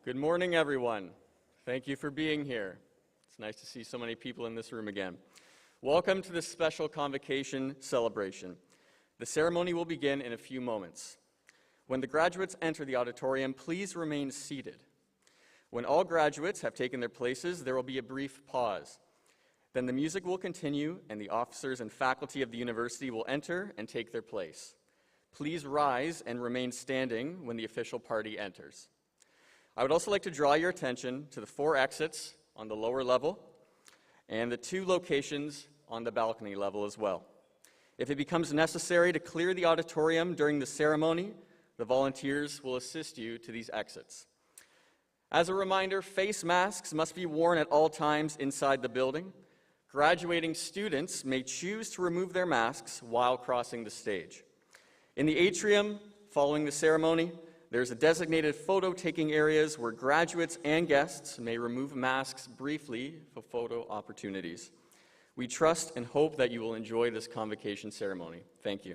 Good morning, everyone. Thank you for being here. It's nice to see so many people in this room again. Welcome to this special convocation celebration. The ceremony will begin in a few moments. When the graduates enter the auditorium, please remain seated. When all graduates have taken their places, there will be a brief pause. Then the music will continue, and the officers and faculty of the university will enter and take their place. Please rise and remain standing when the official party enters. I would also like to draw your attention to the 4 exits on the lower level and the 2 locations on the balcony level as well. If it becomes necessary to clear the auditorium during the ceremony, the volunteers will assist you to these exits. As a reminder, face masks must be worn at all times inside the building. Graduating students may choose to remove their masks while crossing the stage. In the atrium, following the ceremony, there's a designated photo-taking areas where graduates and guests may remove masks briefly for photo opportunities. We trust and hope that you will enjoy this convocation ceremony. Thank you.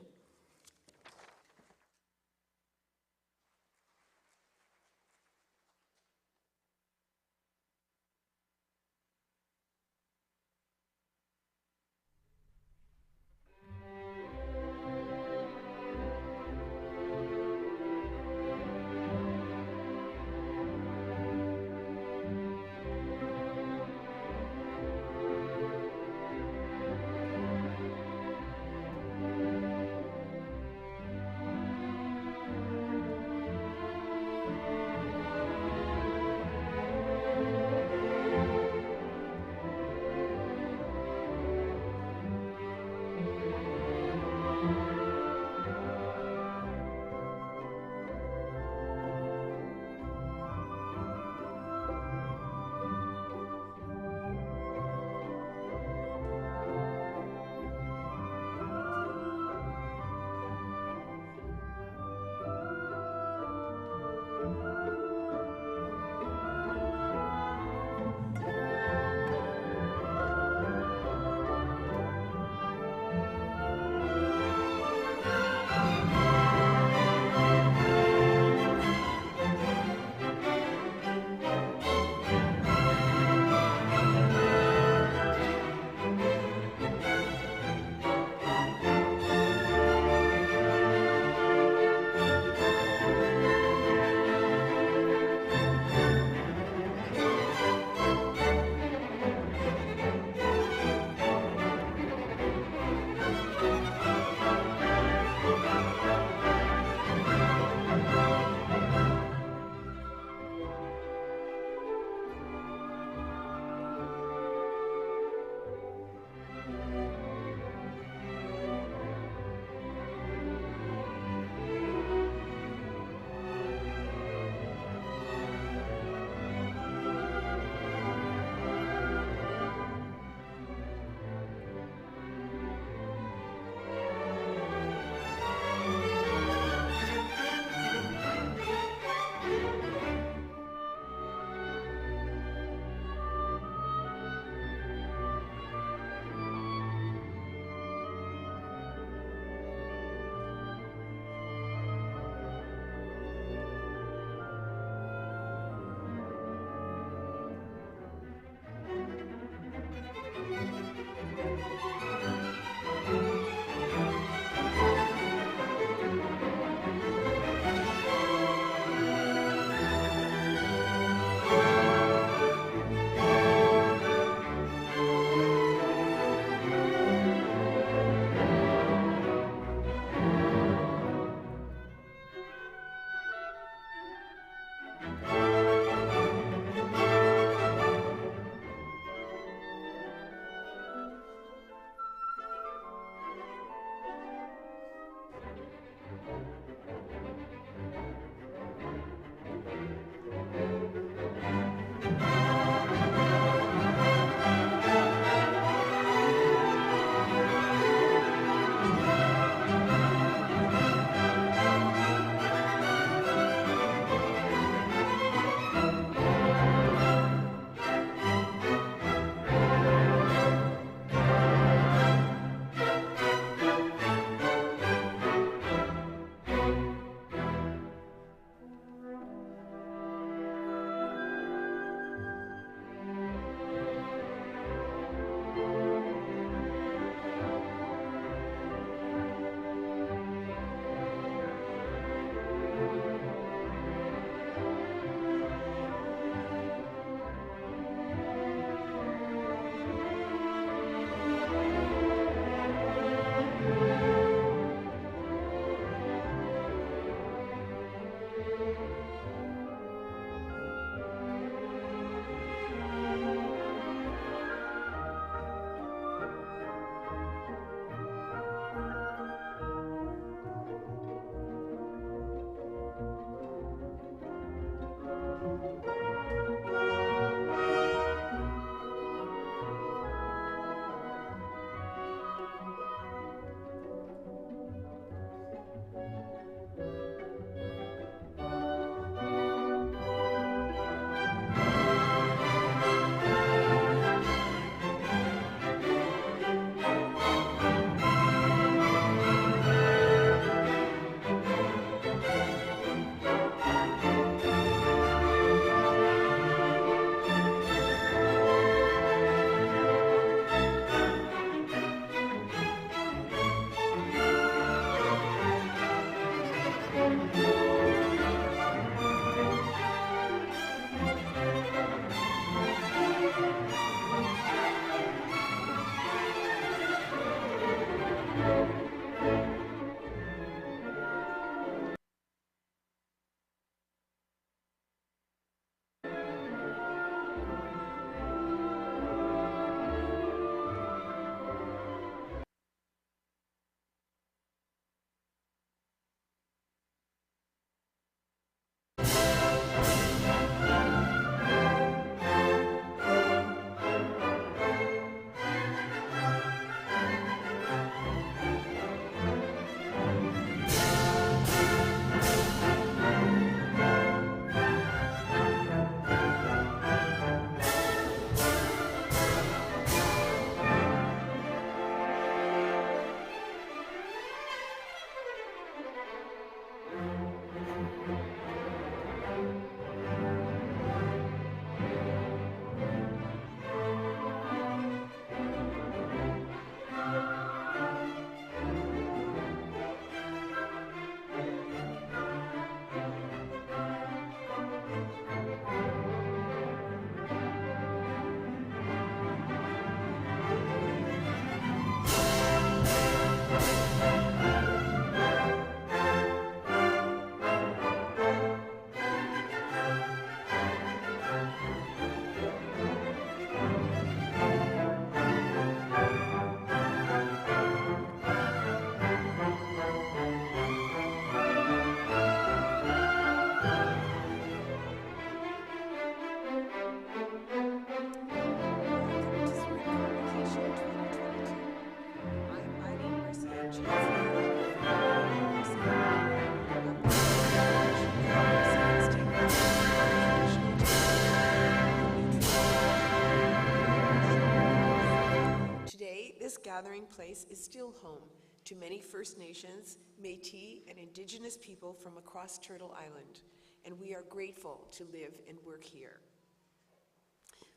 this gathering place is still home to many First Nations, Métis, and Indigenous people from across Turtle Island, and we are grateful to live and work here.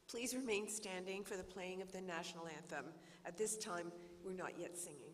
Please remain standing for the playing of the national anthem. At this time, we're not yet singing.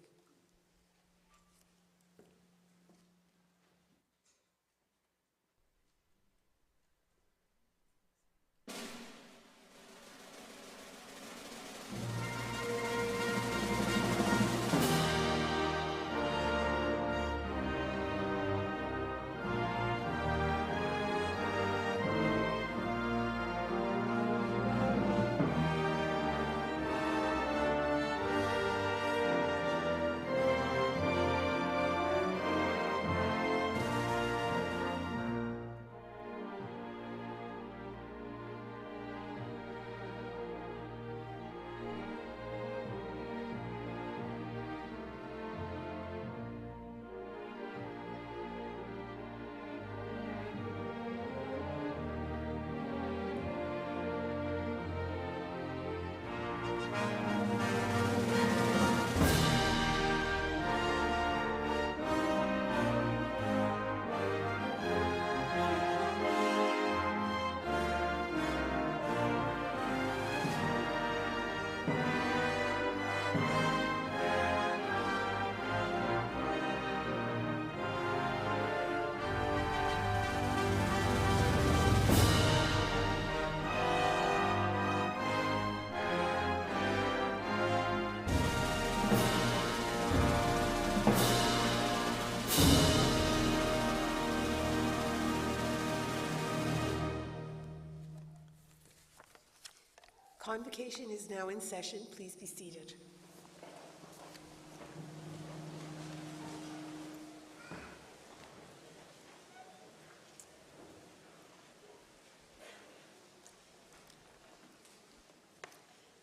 Convocation is now in session. Please be seated.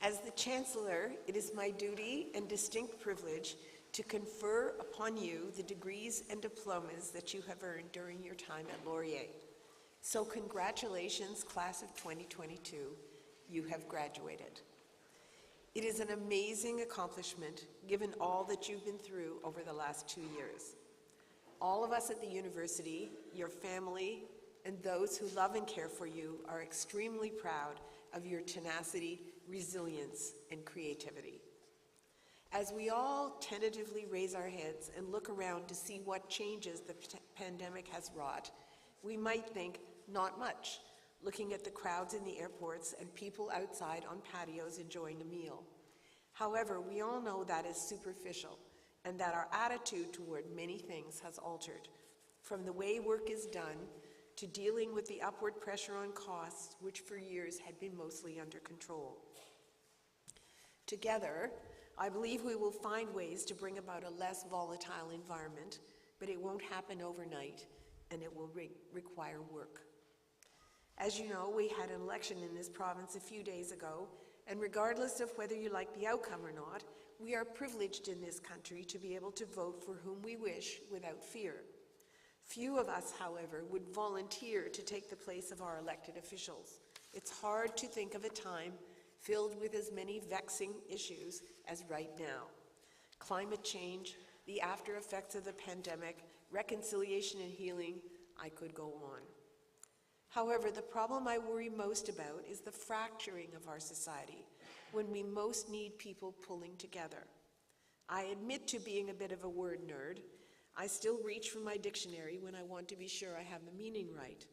As the Chancellor, it is my duty and distinct privilege to confer upon you the degrees and diplomas that you have earned during your time at Laurier. So congratulations, class of 2022. You have graduated. It is an amazing accomplishment given all that you've been through over the last 2 years. All of us at the university, your family, and those who love and care for you are extremely proud of your tenacity, resilience, and creativity. As we all tentatively raise our heads and look around to see what changes the pandemic has wrought, we might think not much, looking at the crowds in the airports and people outside on patios enjoying a meal. However, we all know that is superficial and that our attitude toward many things has altered, from the way work is done to dealing with the upward pressure on costs, which for years had been mostly under control. Together, I believe we will find ways to bring about a less volatile environment, but it won't happen overnight, and it will require work. As you know, we had an election in this province a few days ago, and regardless of whether you like the outcome or not, we are privileged in this country to be able to vote for whom we wish without fear. Few of us, however, would volunteer to take the place of our elected officials. It's hard to think of a time filled with as many vexing issues as right now. Climate change, the after effects of the pandemic, reconciliation and healing, I could go on. However, the problem I worry most about is the fracturing of our society when we most need people pulling together. I admit to being a bit of a word nerd. I still reach for my dictionary when I want to be sure I have the meaning right.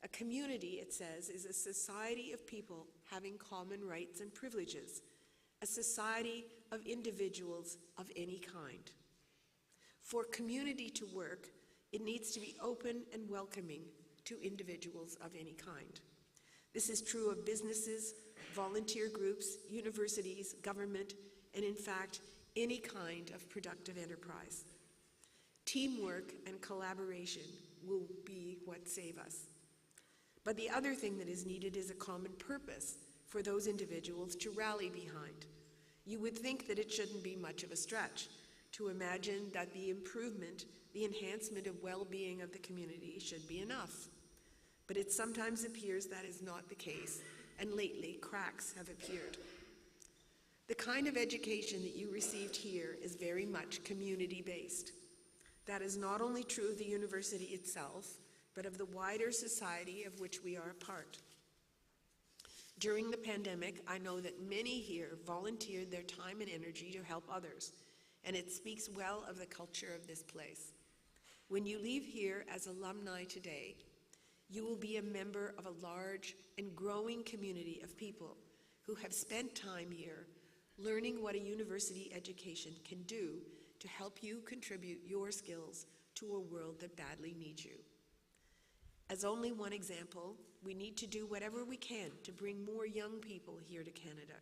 A community, it says, is a society of people having common rights and privileges, a society of individuals of any kind. For community to work, it needs to be open and welcoming to individuals of any kind. This is true of businesses, volunteer groups, universities, government, and in fact, any kind of productive enterprise. Teamwork and collaboration will be what save us. But the other thing that is needed is a common purpose for those individuals to rally behind. You would think that it shouldn't be much of a stretch to imagine that the improvement, the enhancement of well-being of the community should be enough. But it sometimes appears that is not the case, and lately cracks have appeared. The kind of education that you received here is very much community-based. That is not only true of the university itself, but of the wider society of which we are a part. During the pandemic, I know that many here volunteered their time and energy to help others, and it speaks well of the culture of this place. When you leave here as alumni today, you will be a member of a large and growing community of people who have spent time here learning what a university education can do to help you contribute your skills to a world that badly needs you. As only one example, we need to do whatever we can to bring more young people here to Canada,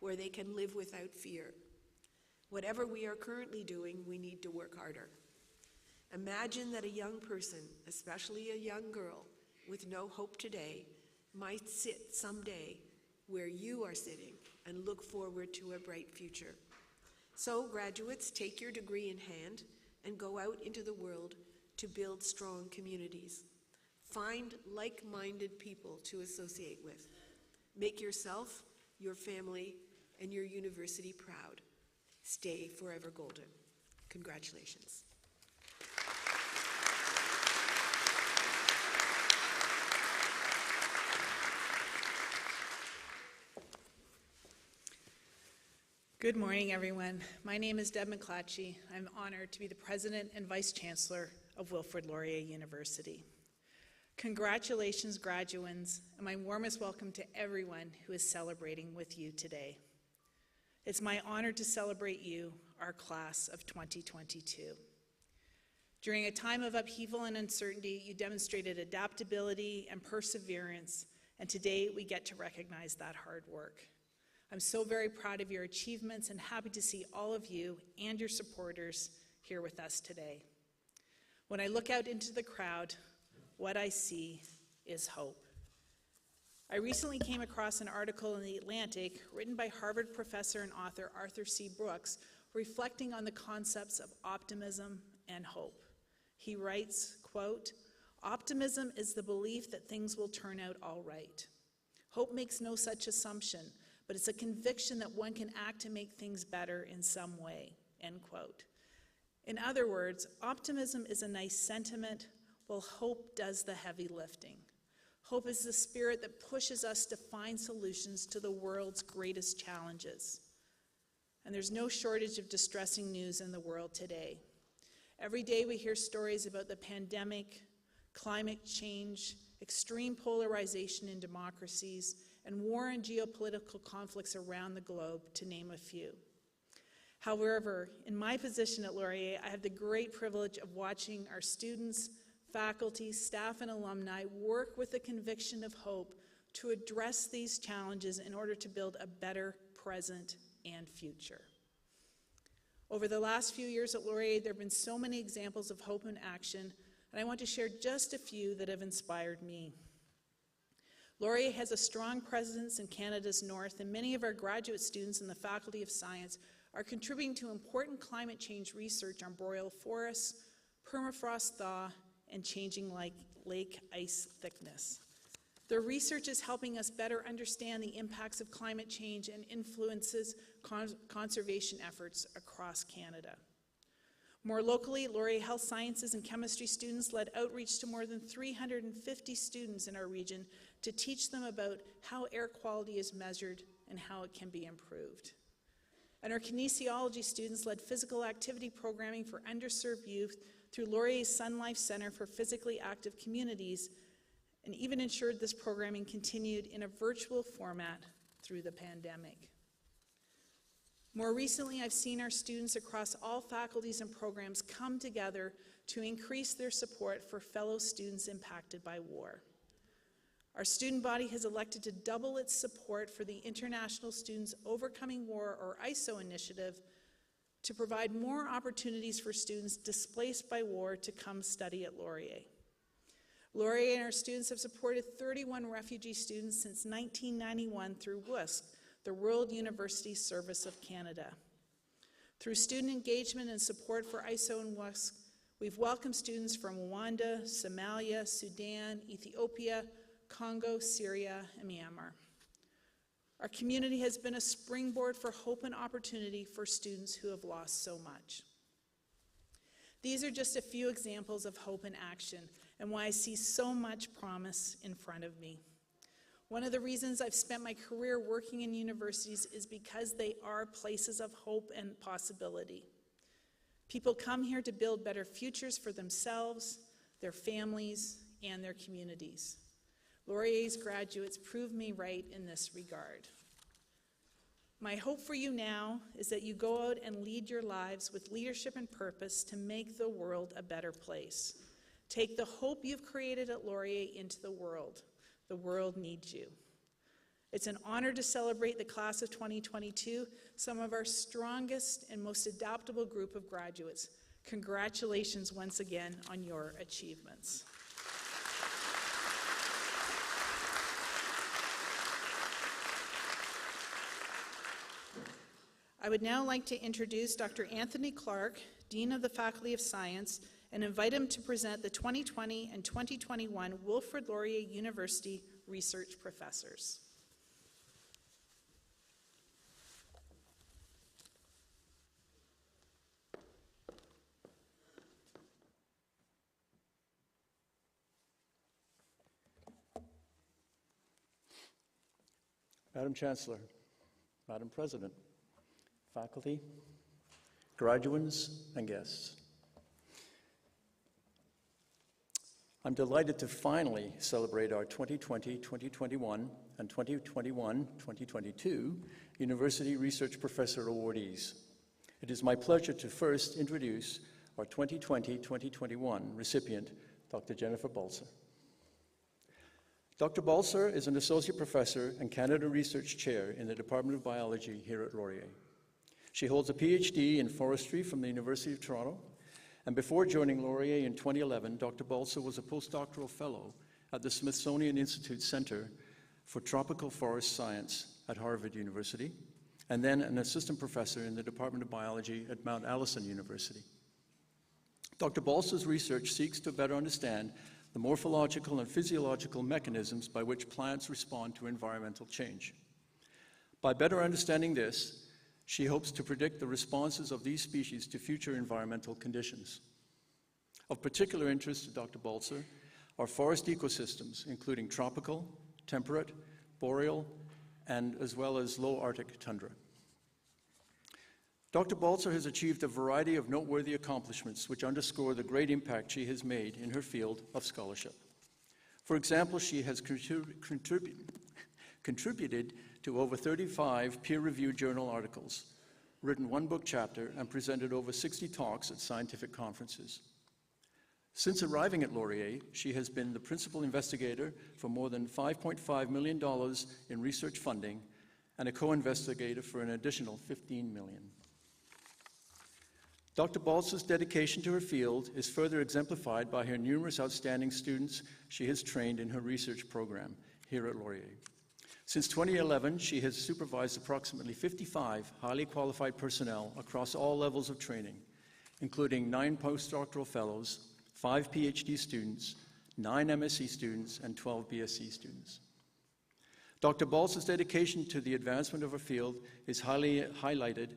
where they can live without fear. Whatever we are currently doing, we need to work harder. Imagine that a young person, especially a young girl, with no hope today, might sit someday where you are sitting and look forward to a bright future. So, graduates, take your degree in hand and go out into the world to build strong communities. Find like-minded people to associate with. Make yourself, your family, and your university proud. Stay forever golden. Congratulations. Good morning, everyone. My name is Deb McClatchy. I'm honored to be the President and Vice Chancellor of Wilfrid Laurier University. Congratulations, graduands, and my warmest welcome to everyone who is celebrating with you today. It's my honor to celebrate you, our class of 2022. During a time of upheaval and uncertainty, you demonstrated adaptability and perseverance, and today we get to recognize that hard work. I'm so very proud of your achievements and happy to see all of you and your supporters here with us today. When I look out into the crowd, what I see is hope. I recently came across an article in The Atlantic written by Harvard professor and author Arthur C. Brooks, reflecting on the concepts of optimism and hope. He writes, quote, "Optimism is the belief that things will turn out all right. Hope makes no such assumption, but it's a conviction that one can act to make things better in some way," end quote. In other words, optimism is a nice sentiment, while hope does the heavy lifting. Hope is the spirit that pushes us to find solutions to the world's greatest challenges. And there's no shortage of distressing news in the world today. Every day we hear stories about the pandemic, climate change, extreme polarization in democracies, and war and geopolitical conflicts around the globe, to name a few. However, in my position at Laurier, I have the great privilege of watching our students, faculty, staff, and alumni work with the conviction of hope to address these challenges in order to build a better present and future. Over the last few years at Laurier, there have been so many examples of hope in action, and I want to share just a few that have inspired me. Laurier has a strong presence in Canada's north, and many of our graduate students in the Faculty of Science are contributing to important climate change research on boreal forests, permafrost thaw, and changing lake ice thickness. Their research is helping us better understand the impacts of climate change and influences conservation efforts across Canada. More locally, Laurier Health Sciences and Chemistry students led outreach to more than 350 students in our region to teach them about how air quality is measured and how it can be improved. And our kinesiology students led physical activity programming for underserved youth through Laurier's Sun Life Center for Physically Active Communities, and even ensured this programming continued in a virtual format through the pandemic. More recently, I've seen our students across all faculties and programs come together to increase their support for fellow students impacted by war. Our student body has elected to double its support for the International Students Overcoming War, or ISO initiative, to provide more opportunities for students displaced by war to come study at Laurier. Laurier and our students have supported 31 refugee students since 1991 through WUSC, the World University Service of Canada. Through student engagement and support for ISO and WUSC, we've welcomed students from Rwanda, Somalia, Sudan, Ethiopia, Congo, Syria, and Myanmar. Our community has been a springboard for hope and opportunity for students who have lost so much. These are just a few examples of hope in action and why I see so much promise in front of me. One of the reasons I've spent my career working in universities is because they are places of hope and possibility. People come here to build better futures for themselves, their families, and their communities. Laurier's graduates prove me right in this regard. My hope for you now is that you go out and lead your lives with leadership and purpose to make the world a better place. Take the hope you've created at Laurier into the world. The world needs you. It's an honor to celebrate the class of 2022, some of our strongest and most adaptable group of graduates. Congratulations once again on your achievements. I would now like to introduce Dr. Anthony Clark, Dean of the Faculty of Science, and invite him to present the 2020 and 2021 Wilfrid Laurier University Research Professors. Madam Chancellor, Madam President, faculty, graduates, and guests. I'm delighted to finally celebrate our 2020, 2021, and 2021, 2022 University Research Professor awardees. It is my pleasure to first introduce our 2020-2021 recipient, Dr. Jennifer Balser. Dr. Balser is an Associate Professor and Canada Research Chair in the Department of Biology here at Laurier. She holds a PhD in forestry from the University of Toronto, and before joining Laurier in 2011, Dr. Balser was a postdoctoral fellow at the Smithsonian Institute Center for Tropical Forest Science at Harvard University, and then an assistant professor in the Department of Biology at Mount Allison University. Dr. Balser's research seeks to better understand the morphological and physiological mechanisms by which plants respond to environmental change. By better understanding this, she hopes to predict the responses of these species to future environmental conditions. Of particular interest to Dr. Balser are forest ecosystems, including tropical, temperate, boreal, and as well as low Arctic tundra. Dr. Balser has achieved a variety of noteworthy accomplishments which underscore the great impact she has made in her field of scholarship. For example, she has contributed to over 35 peer-reviewed journal articles, written one book chapter, and presented over 60 talks at scientific conferences. Since arriving at Laurier, she has been the principal investigator for more than $5.5 million in research funding and a co-investigator for an additional $15 million. Dr. Balser's dedication to her field is further exemplified by her numerous outstanding students she has trained in her research program here at Laurier. Since 2011, she has supervised approximately 55 highly qualified personnel across all levels of training, including 9 postdoctoral fellows, 5 PhD students, 9 MSc students, and 12 BSc students. Dr. Balser's dedication to the advancement of her field is highlighted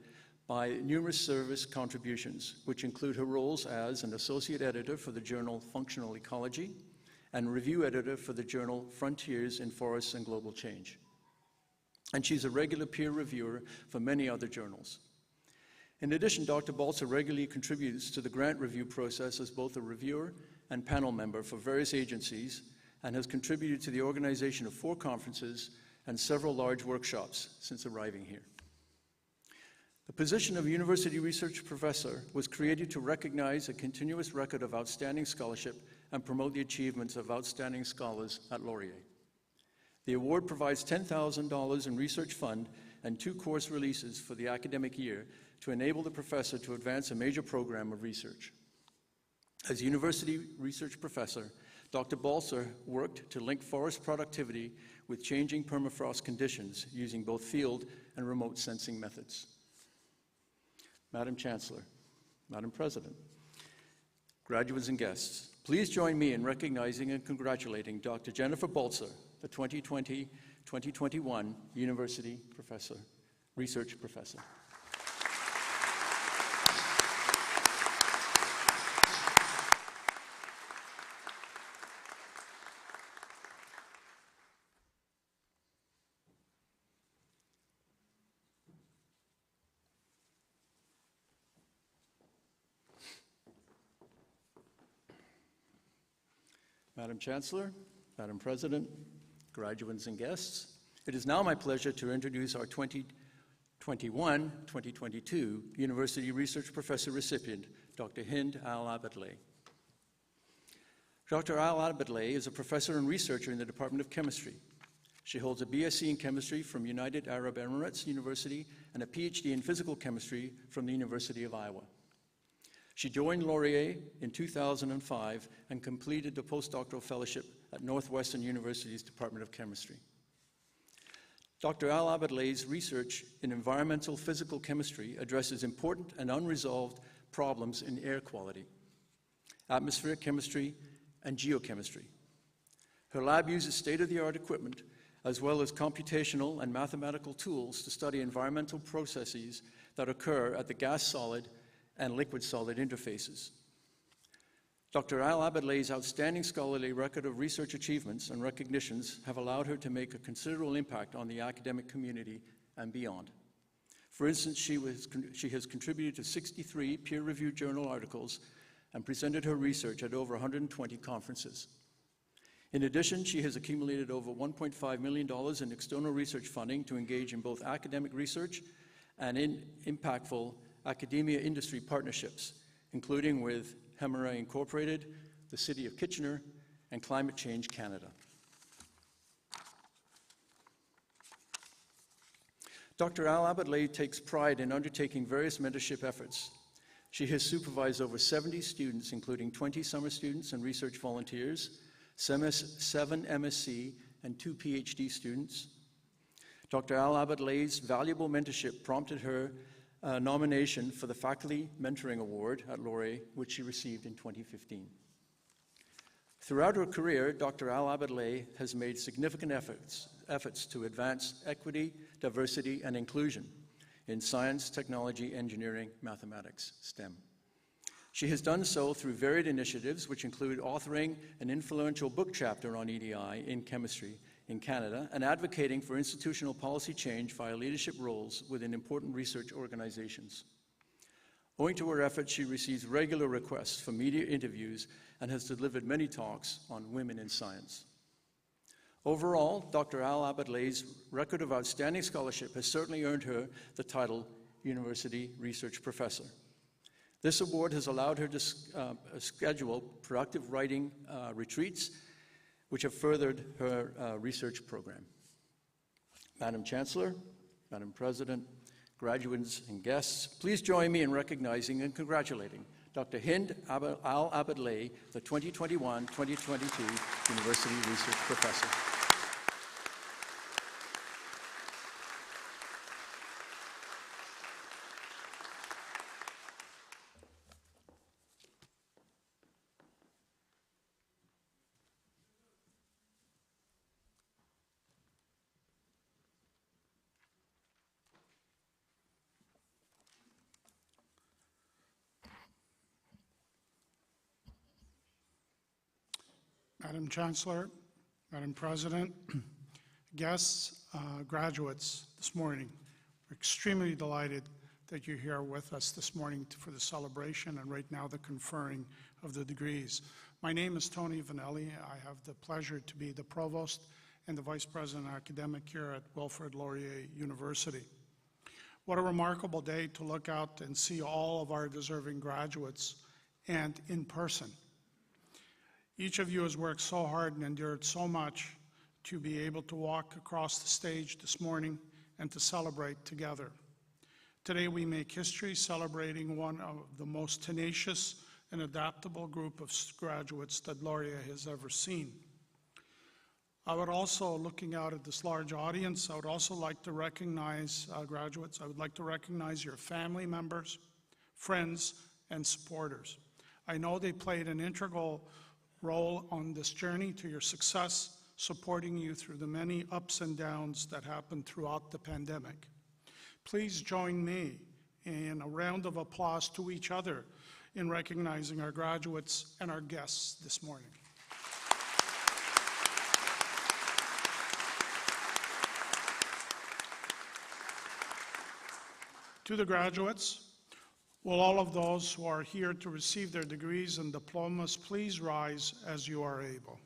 by numerous service contributions, which include her roles as an associate editor for the journal Functional Ecology and review editor for the journal Frontiers in Forests and Global Change. And she's a regular peer reviewer for many other journals. In addition, Dr. Balser regularly contributes to the grant review process as both a reviewer and panel member for various agencies, and has contributed to the organization of 4 conferences and several large workshops since arriving here. The position of University Research Professor was created to recognize a continuous record of outstanding scholarship and promote the achievements of outstanding scholars at Laurier. The award provides $10,000 in research fund and 2 course releases for the academic year to enable the professor to advance a major program of research. As University Research Professor, Dr. Balser worked to link forest productivity with changing permafrost conditions using both field and remote sensing methods. Madam Chancellor, Madam President, graduates and guests, please join me in recognizing and congratulating Dr. Jennifer Balser, the 2021 University Research Professor. Madam Chancellor, Madam President, graduates and guests, it is now my pleasure to introduce our 2021-2022 University Research Professor recipient, Dr. Hind Al-Abadleh. Dr. Al-Abadleh is a professor and researcher in the Department of Chemistry. She holds a BSc in Chemistry from United Arab Emirates University and a PhD in Physical Chemistry from the University of Iowa. She joined Laurier in 2005 and completed a postdoctoral fellowship at Northwestern University's Department of Chemistry. Dr. Al-Abadleh's research in environmental physical chemistry addresses important and unresolved problems in air quality, atmospheric chemistry, and geochemistry. Her lab uses state-of-the-art equipment as well as computational and mathematical tools to study environmental processes that occur at the gas-solid and liquid-solid interfaces. Dr. Al-Abadleh's outstanding scholarly record of research achievements and recognitions have allowed her to make a considerable impact on the academic community and beyond. For instance, she has contributed to 63 peer-reviewed journal articles and presented her research at over 120 conferences. In addition, she has accumulated over $1.5 million in external research funding to engage in both academic research and in impactful academia-industry partnerships, including with Hemera Incorporated, the City of Kitchener, and Climate Change Canada. Dr. Al-Abadleh takes pride in undertaking various mentorship efforts. She has supervised over 70 students, including 20 summer students and research volunteers, 7 MSc, and 2 PhD students. Dr. Al-Abadleh's valuable mentorship prompted her nomination for the Faculty Mentoring Award at Laurier, which she received in 2015. Throughout her career, Dr. Al-Abadleh has made significant efforts to advance equity, diversity, and inclusion in science, technology, engineering, mathematics, STEM. She has done so through varied initiatives, which include authoring an influential book chapter on EDI in chemistry in Canada and advocating for institutional policy change via leadership roles within important research organizations. Owing to her efforts, she receives regular requests for media interviews and has delivered many talks on women in science. Overall, Dr. Al-Abadleh's record of outstanding scholarship has certainly earned her the title University Research Professor. This award has allowed her to schedule productive writing retreats which have furthered her research program. Madam Chancellor, Madam President, graduates and guests, please join me in recognizing and congratulating Dr. Hind Al-Abadleh, the 2021-2022 University Research Professor. Madam Chancellor, Madam President, guests, graduates this morning, we're extremely delighted that you're here with us this morning for the celebration and right now the conferring of the degrees. My name is Tony Vanelli. I have the pleasure to be the Provost and the Vice President Academic here at Wilfrid Laurier University. What a remarkable day to look out and see all of our deserving graduates and in person. Each of you has worked so hard and endured so much to be able to walk across the stage this morning and to celebrate together. Today we make history celebrating one of the most tenacious and adaptable group of graduates that Laurier has ever seen. I would also, looking out at this large audience, I would also like to recognize graduates. I would like to recognize your family members, friends, and supporters. I know they played an integral role on this journey to your success, supporting you through the many ups and downs that happened throughout the pandemic. Please join me in a round of applause to each other in recognizing our graduates and our guests this morning. To the graduates, will all of those who are here to receive their degrees and diplomas please rise as you are able.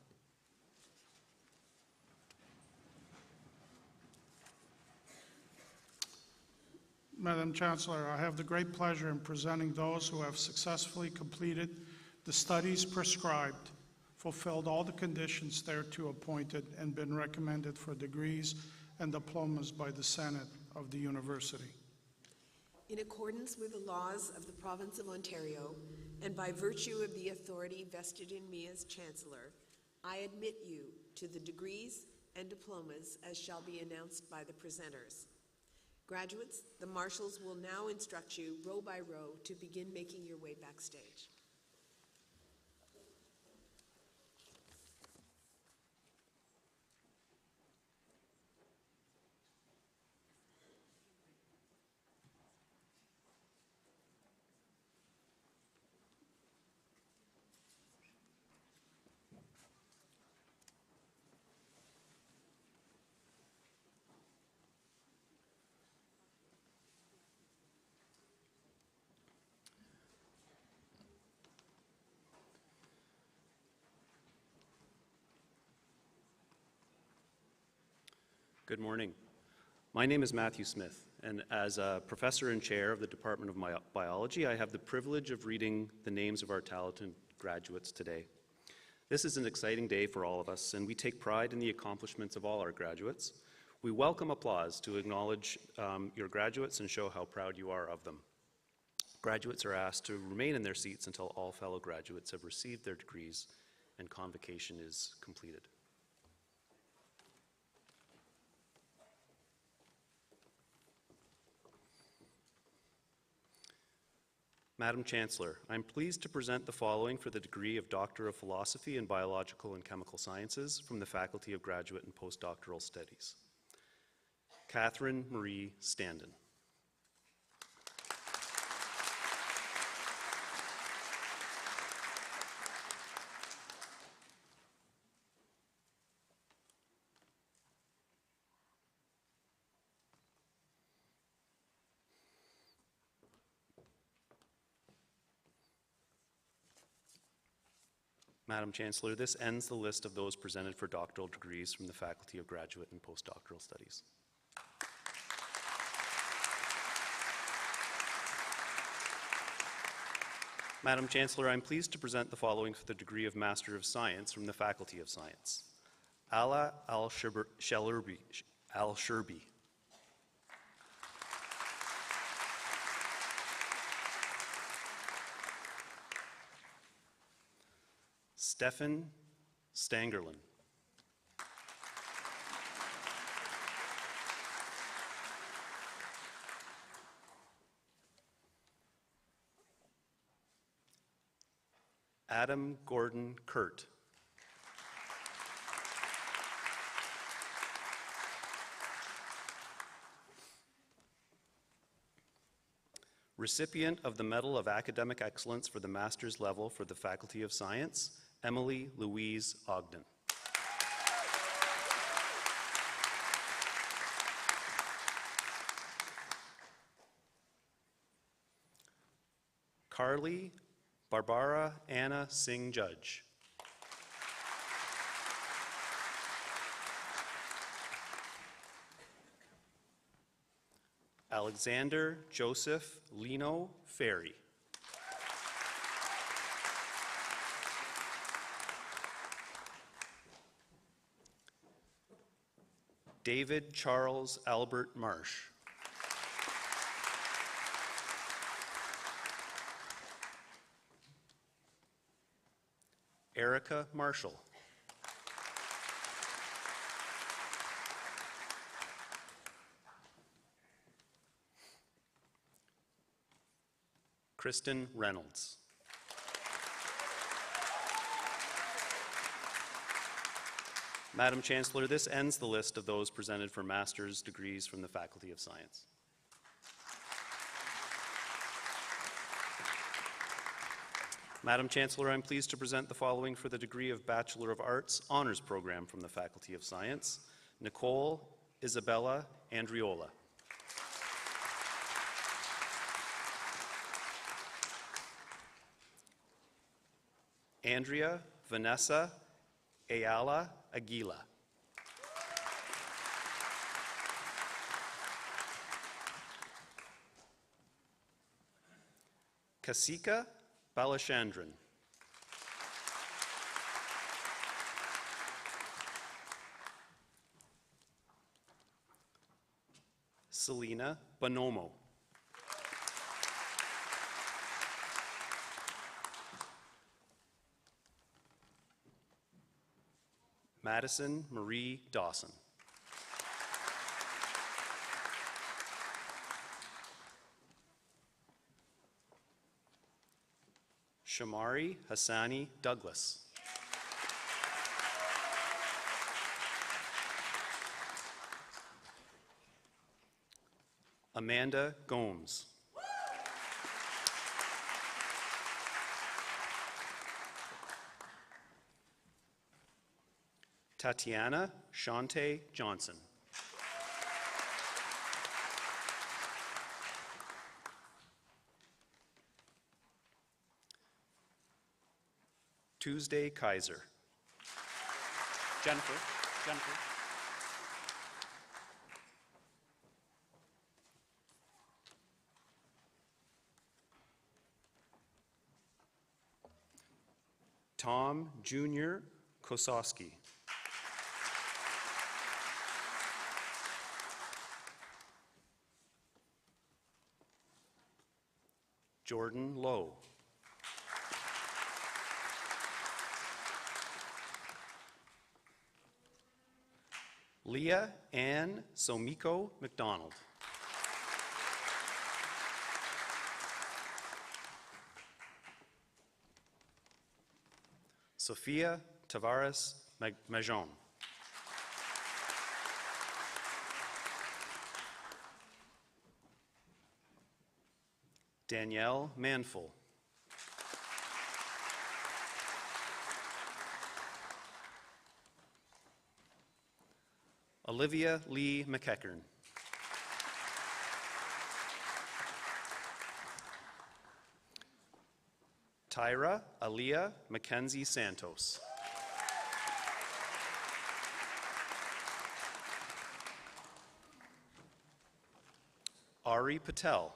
Madam Chancellor, I have the great pleasure in presenting those who have successfully completed the studies prescribed, fulfilled all the conditions thereto appointed, and been recommended for degrees and diplomas by the Senate of the University. In accordance with the laws of the Province of Ontario, and by virtue of the authority vested in me as Chancellor, I admit you to the degrees and diplomas as shall be announced by the presenters. Graduates, the marshals will now instruct you row by row to begin making your way backstage. Good morning. My name is Matthew Smith, and as a professor and chair of the Department of Biology, I have the privilege of reading the names of our talented graduates today. This is an exciting day for all of us, and we take pride in the accomplishments of all our graduates. We welcome applause to acknowledge your graduates and show how proud you are of them. Graduates are asked to remain in their seats until all fellow graduates have received their degrees and convocation is completed. Madam Chancellor, I'm pleased to present the following for the degree of Doctor of Philosophy in Biological and Chemical Sciences from the Faculty of Graduate and Postdoctoral Studies. Catherine Marie Standen. Madam Chancellor, this ends the list of those presented for doctoral degrees from the Faculty of Graduate and Postdoctoral Studies. Madam Chancellor, I'm pleased to present the following for the degree of Master of Science from the Faculty of Science. Ala Al-Sherbi. Stefan Stangerlin. Adam Gordon Kurt. Recipient of the Medal of Academic Excellence for the Master's level for the Faculty of Science, Emily Louise Ogden. Carly Barbara Anna Singh Judge. Alexander Joseph Lino Ferry. David Charles Albert Marsh. Erica Marshall. Kristen Reynolds. Madam Chancellor, this ends the list of those presented for master's degrees from the Faculty of Science. Madam Chancellor, I'm pleased to present the following for the degree of Bachelor of Arts Honours Program from the Faculty of Science: Nicole Isabella Andriola. Andrea Vanessa Ayala Aguila. Kasika Balachandran. Selena Bonomo. Madison Marie Dawson. Shamari Hassani Douglas. Amanda Gomes. Tatiana Shante Johnson. Tuesday Kaiser. Jennifer. Tom Jr. Kosowski. Jordan Lowe. Leah Ann Somiko McDonald. Sophia Tavares Majon. Danielle Manful. Olivia Lee McEachern. Tyra Aaliyah Mackenzie Santos. Ari Patel.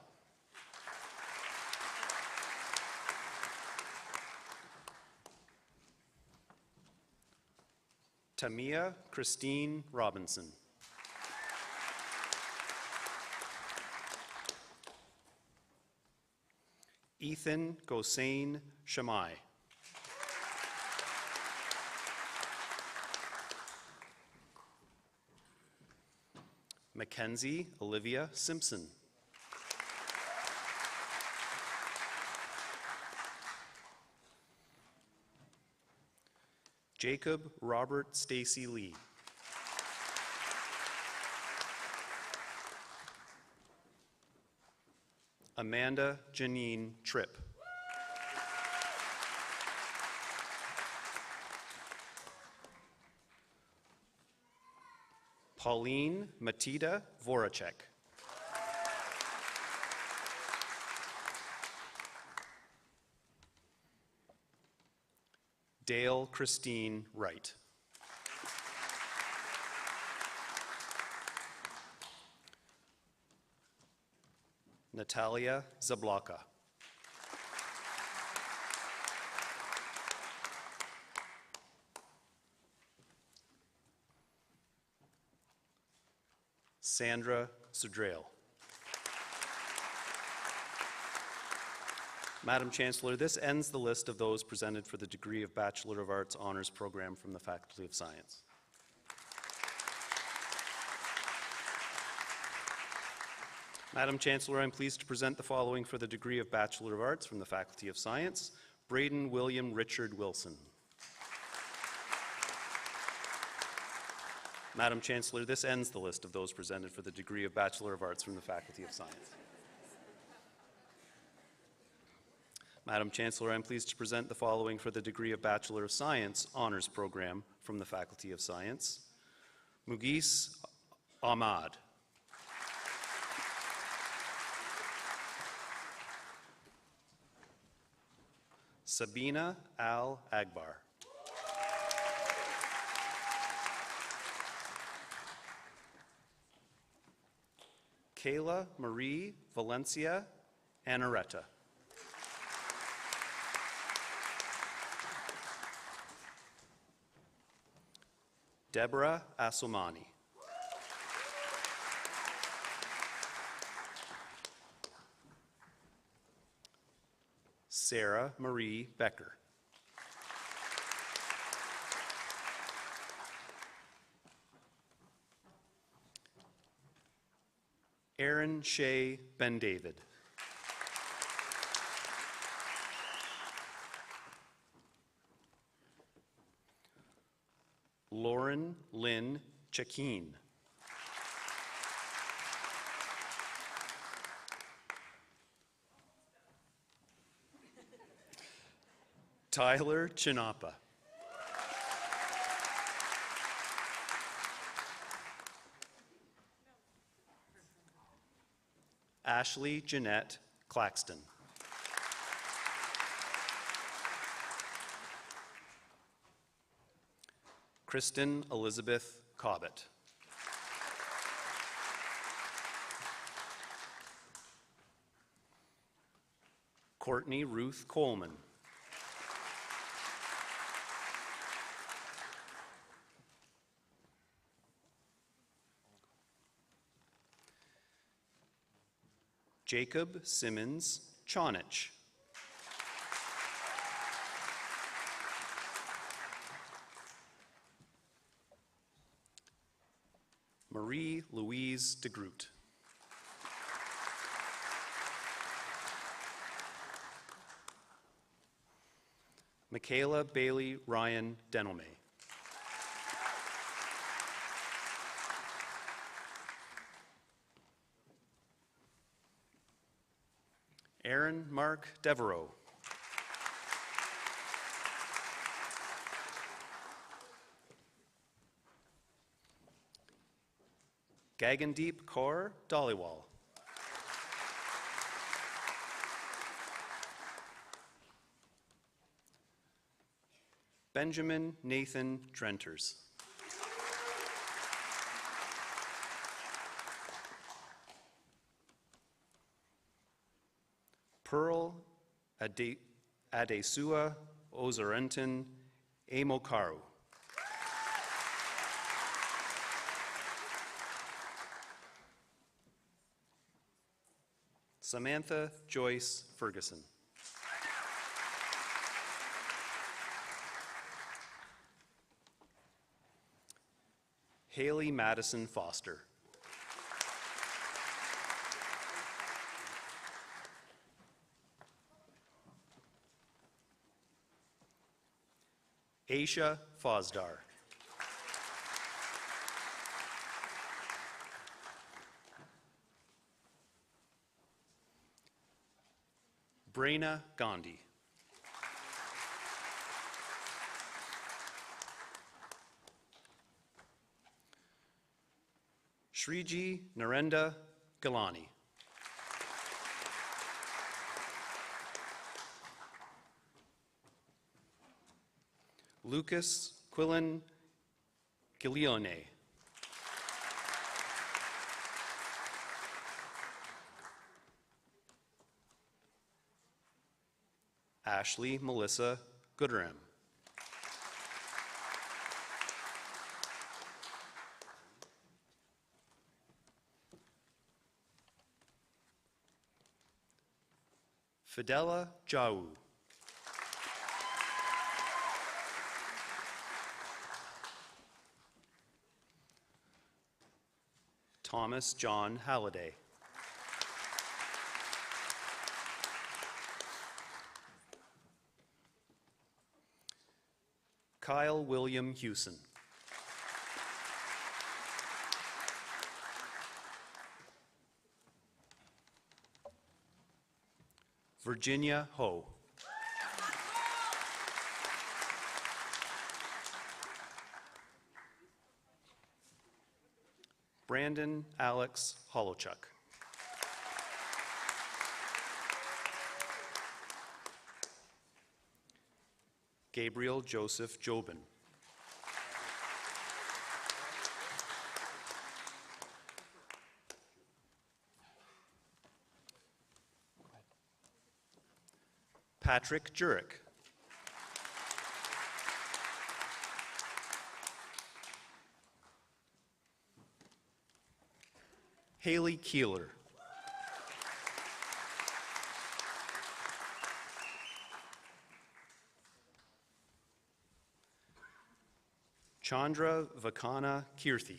Tamia Christine Robinson. Ethan Gosain Shamai. Mackenzie Olivia Simpson. Jacob Robert Stacy Lee. Amanda Janine Tripp. Pauline Matida Voracek. Dale Christine Wright. Natalia Zablocka. Sandra Sudrail. Madam Chancellor, this ends the list of those presented for the degree of Bachelor of Arts Honours Program from the Faculty of Science. Madam Chancellor, I'm pleased to present the following for the degree of Bachelor of Arts from the Faculty of Science: Braden William Richard Wilson. Madam Chancellor, this ends the list of those presented for the degree of Bachelor of Arts from the Faculty of Science. Madam Chancellor, I'm pleased to present the following for the degree of Bachelor of Science Honours Program from the Faculty of Science. Mughis Ahmad. Sabina Al-Agbar. Kayla Marie Valencia Anaretta. Deborah Asomani. Sarah Marie Becker. Aaron Shea Ben-David. Lauren Lynn Chakeen. Tyler Chinapa. Ashley Jeanette Claxton. Kristen Elizabeth Cobbett. Courtney Ruth Coleman. Jacob Simmons Chonich. Marie Louise de Groot. Michaela Bailey Ryan Denelme. Aaron Mark Devereaux. Gagandeep Kaur Dhaliwal. Benjamin Nathan Drenters. Pearl Adesua Ozarentin Amokaru. Samantha Joyce Ferguson. Haley Madison Foster. Aisha Fozdar. Brena Gandhi. Shriji Narendra Galani. Lucas Quillen Giglione. Ashley Melissa Gooderam. Fidela Jau. Thomas John Halliday. Kyle William Hewson. Virginia Ho. Brandon Alex Holochuk. Gabriel Joseph Jobin. Patrick Jurek. Haley Keeler. Chandra Vakana Kirthi.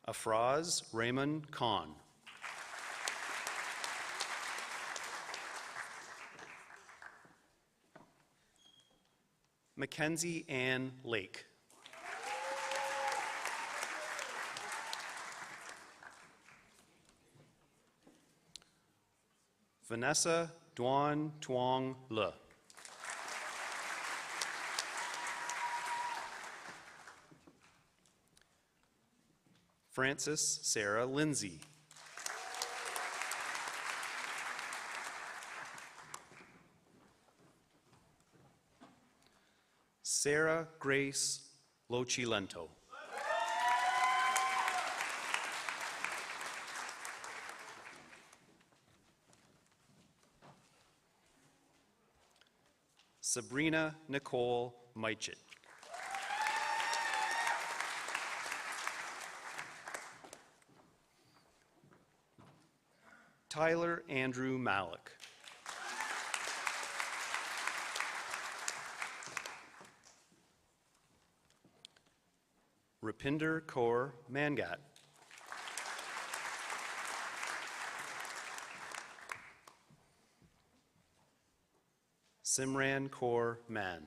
Afraz Raymond Khan. Mackenzie Ann Lake. Vanessa Duan Tuong Le. Frances Sarah Lindsay. Sarah Grace Lochilento. Sabrina Nicole Meichit. Tyler Andrew Malik. Rapinder Kaur Mangat. Simran Kaur Man.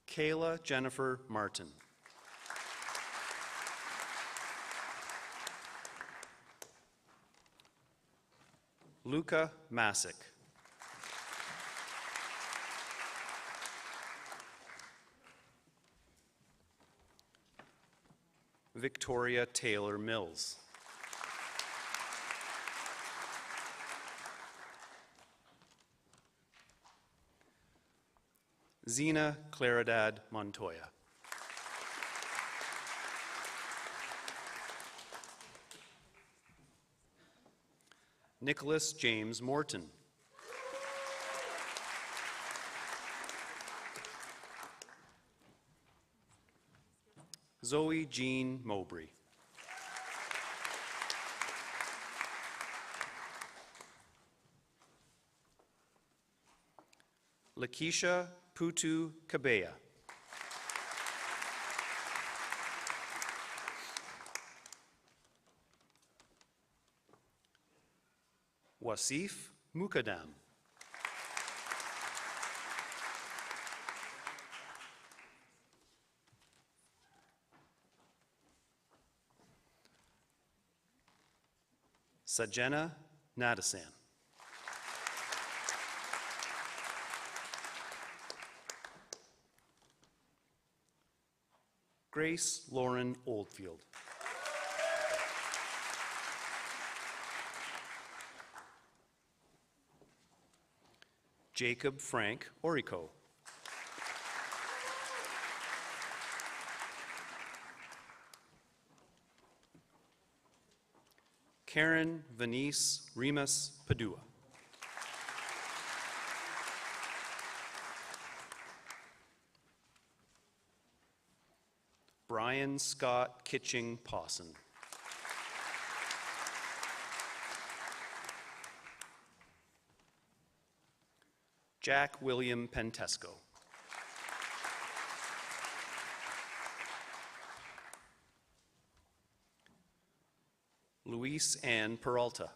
Kayla Jennifer Martin. Luca Masick. Victoria Taylor Mills. Zena Claridad Montoya. Nicholas James Morton. Zoe Jean Mowbray. Lakeisha Putu Kabeya. Wasif Mukadam. Sajena Nadasan. Grace Lauren Oldfield. Jacob Frank Orico. Karen Venice Remus Padua. Brian Scott Kitching Pawson. Jack William Pentesco. Luis Ann Peralta.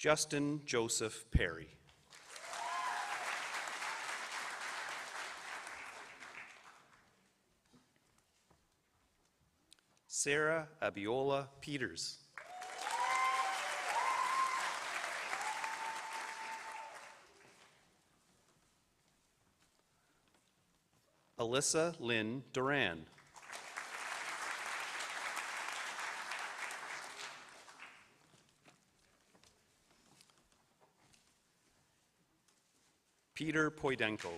Justin Joseph Perry. Sarah Abiola Peters. Alyssa Lynn Duran. Peter Poidenko.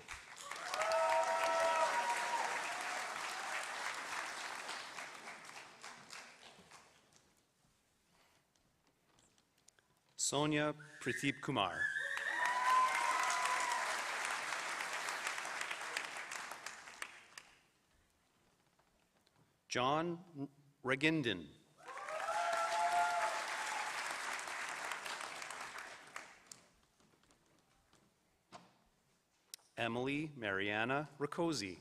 Sonia Pradeep Kumar. John Reginden. Emily Mariana Riccozzi.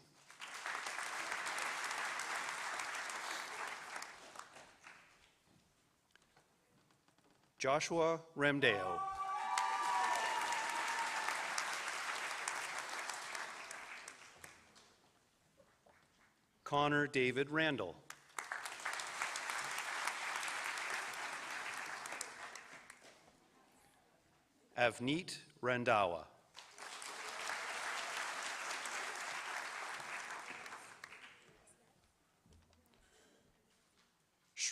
Joshua Ramdeo. Connor David Randall. Avneet Randawa.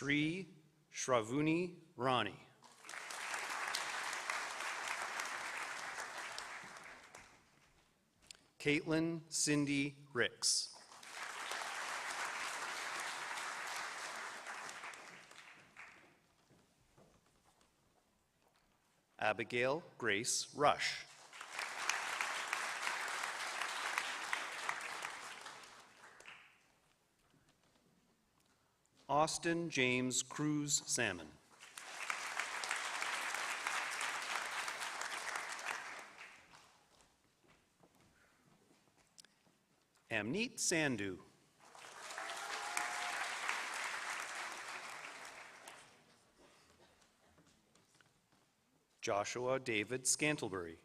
Shri Shravuni Rani. Caitlin Cindy Ricks. Abigail Grace Rush. Austin James Cruz Salmon. Amneet Sandhu. Joshua David Scantlebury.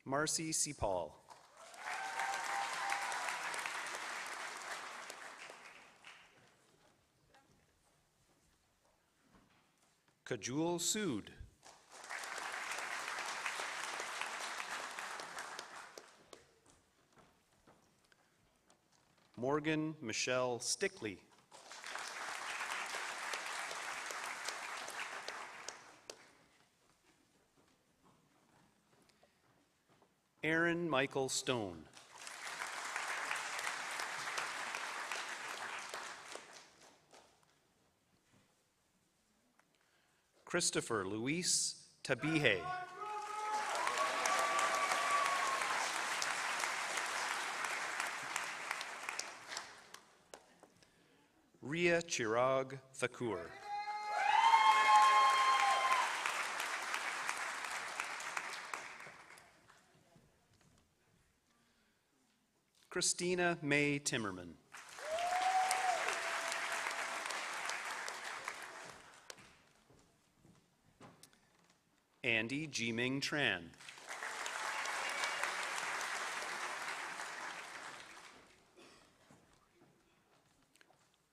Marcy C. Paul. Kajul Sood. Morgan Michelle Stickley. Aaron Michael Stone. Christopher Luis Tabihe. Ria Chirag Thakur. Christina May Timmerman. Andy Jiming Tran.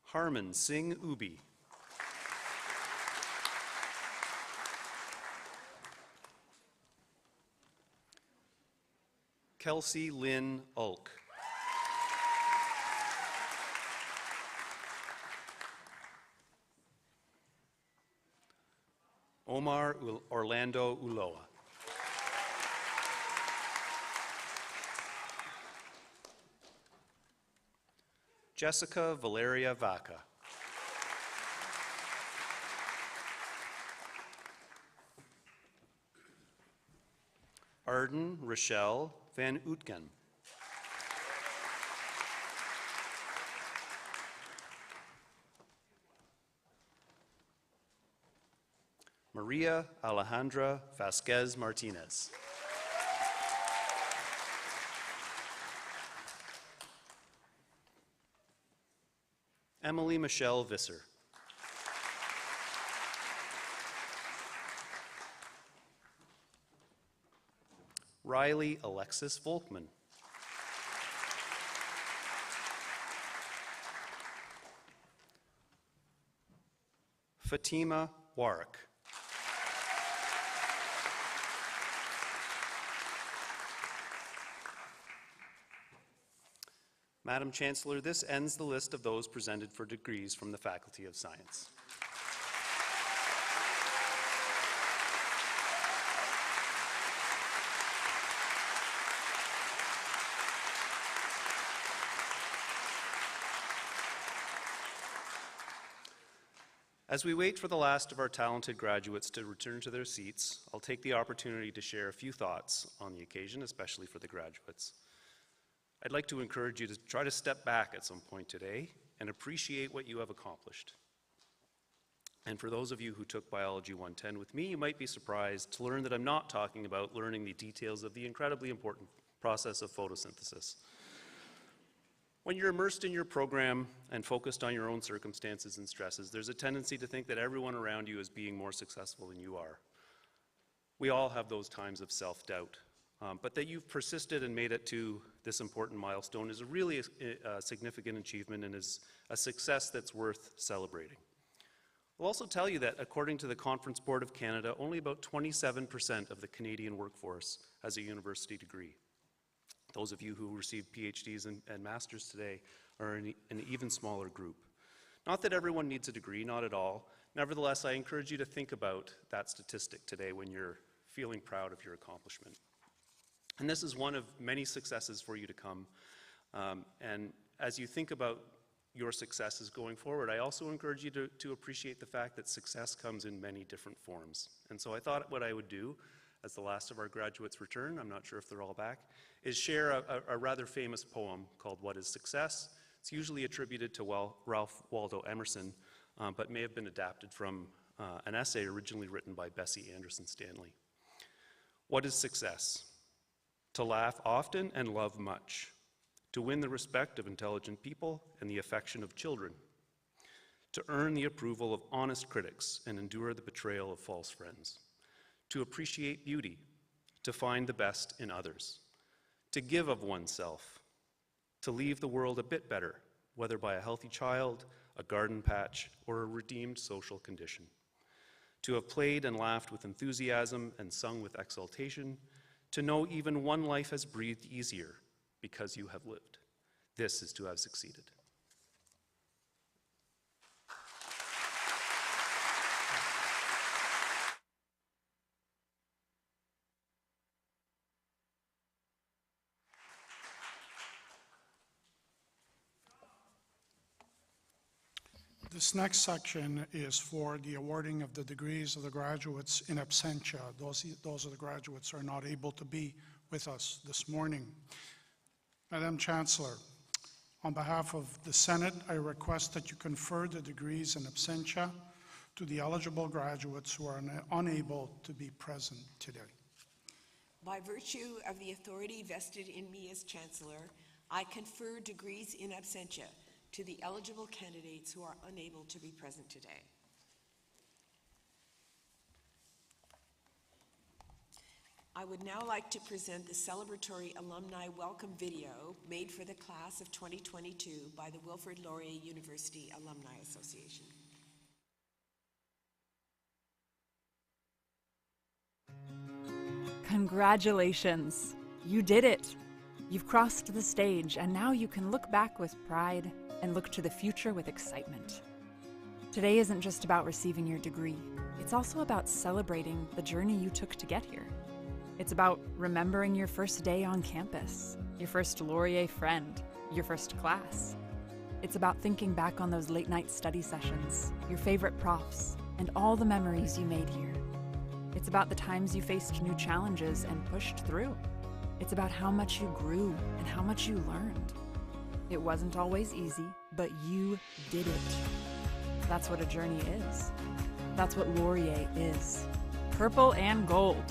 Harman Singh Ubi. Kelsey Lynn Ulk. Omar Orlando Uloa. Jessica Valeria Vaca. Arden Rochelle Van Oetgen. Maria Alejandra Vasquez Martinez. Emily Michelle Visser. Riley Alexis Volkman. Fatima Warwick. Madam Chancellor, this ends the list of those presented for degrees from the Faculty of Science. As we wait for the last of our talented graduates to return to their seats, I'll take the opportunity to share a few thoughts on the occasion, especially for the graduates. I'd like to encourage you to try to step back at some point today and appreciate what you have accomplished. And for those of you who took Biology 110 with me, you might be surprised to learn that I'm not talking about learning the details of the incredibly important process of photosynthesis. When you're immersed in your program and focused on your own circumstances and stresses, there's a tendency to think that everyone around you is being more successful than you are. We all have those times of self-doubt, but that you've persisted and made it to this important milestone is a really significant achievement and is a success that's worth celebrating. I'll also tell you that according to the Conference Board of Canada, only about 27% of the Canadian workforce has a university degree. Those of you who received PhDs and masters today are an even smaller group. Not that everyone needs a degree, not at all. Nevertheless, I encourage you to think about that statistic today when you're feeling proud of your accomplishment. And this is one of many successes for you to come. And as you think about your successes going forward, I also encourage you to appreciate the fact that success comes in many different forms. And so I thought what I would do, as the last of our graduates return, I'm not sure if they're all back, is share a rather famous poem called What is Success? It's usually attributed to Ralph Waldo Emerson, but may have been adapted from an essay originally written by Bessie Anderson Stanley. What is success? To laugh often and love much, to win the respect of intelligent people and the affection of children, to earn the approval of honest critics and endure the betrayal of false friends, to appreciate beauty, to find the best in others, to give of oneself, to leave the world a bit better, whether by a healthy child, a garden patch, or a redeemed social condition, to have played and laughed with enthusiasm and sung with exultation, to know even one life has breathed easier because you have lived. This is to have succeeded. This next section is for the awarding of the degrees of the graduates in absentia. Those are the graduates who are not able to be with us this morning. Madam Chancellor, on behalf of the Senate, I request that you confer the degrees in absentia to the eligible graduates who are unable to be present today. By virtue of the authority vested in me as Chancellor, I confer degrees in absentia to the eligible candidates who are unable to be present today. I would now like to present the celebratory alumni welcome video made for the class of 2022 by the Wilfrid Laurier University Alumni Association. Congratulations! You did it! You've crossed the stage, and now you can look back with pride and look to the future with excitement. Today isn't just about receiving your degree. It's also about celebrating the journey you took to get here. It's about remembering your first day on campus, your first Laurier friend, your first class. It's about thinking back on those late-night study sessions, your favorite profs, and all the memories you made here. It's about the times you faced new challenges and pushed through. It's about how much you grew and how much you learned. It wasn't always easy, but you did it. That's what a journey is. That's what Laurier is. Purple and gold.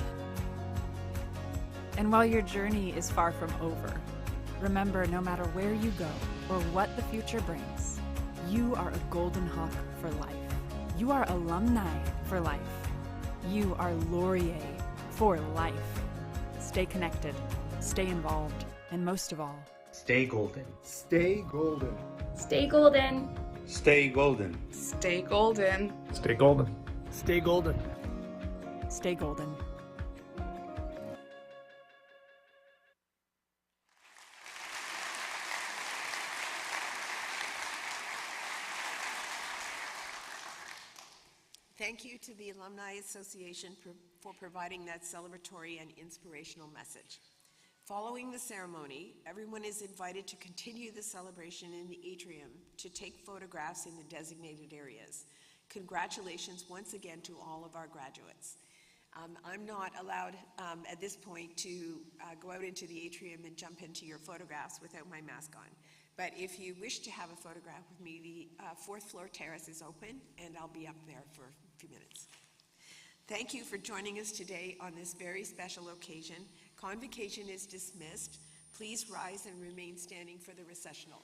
And while your journey is far from over, remember, no matter where you go or what the future brings, You are a Golden Hawk for life. You are alumni for life. You are Laurier for life. Stay connected, stay involved, and most of all, stay golden. Stay golden. Stay golden. Stay golden. Stay golden. Stay golden. Stay golden. stay golden. Thank you to the Alumni Association for providing that celebratory and inspirational message. Following the ceremony, everyone is invited to continue the celebration in the atrium to take photographs in the designated areas. Congratulations once again to all of our graduates. I'm not allowed at this point to go out into the atrium and jump into your photographs without my mask on. But if you wish to have a photograph with me, the fourth floor terrace is open and I'll be up there for a few minutes. Thank you for joining us today on this very special occasion. Convocation is dismissed. Please rise and remain standing for the recessional.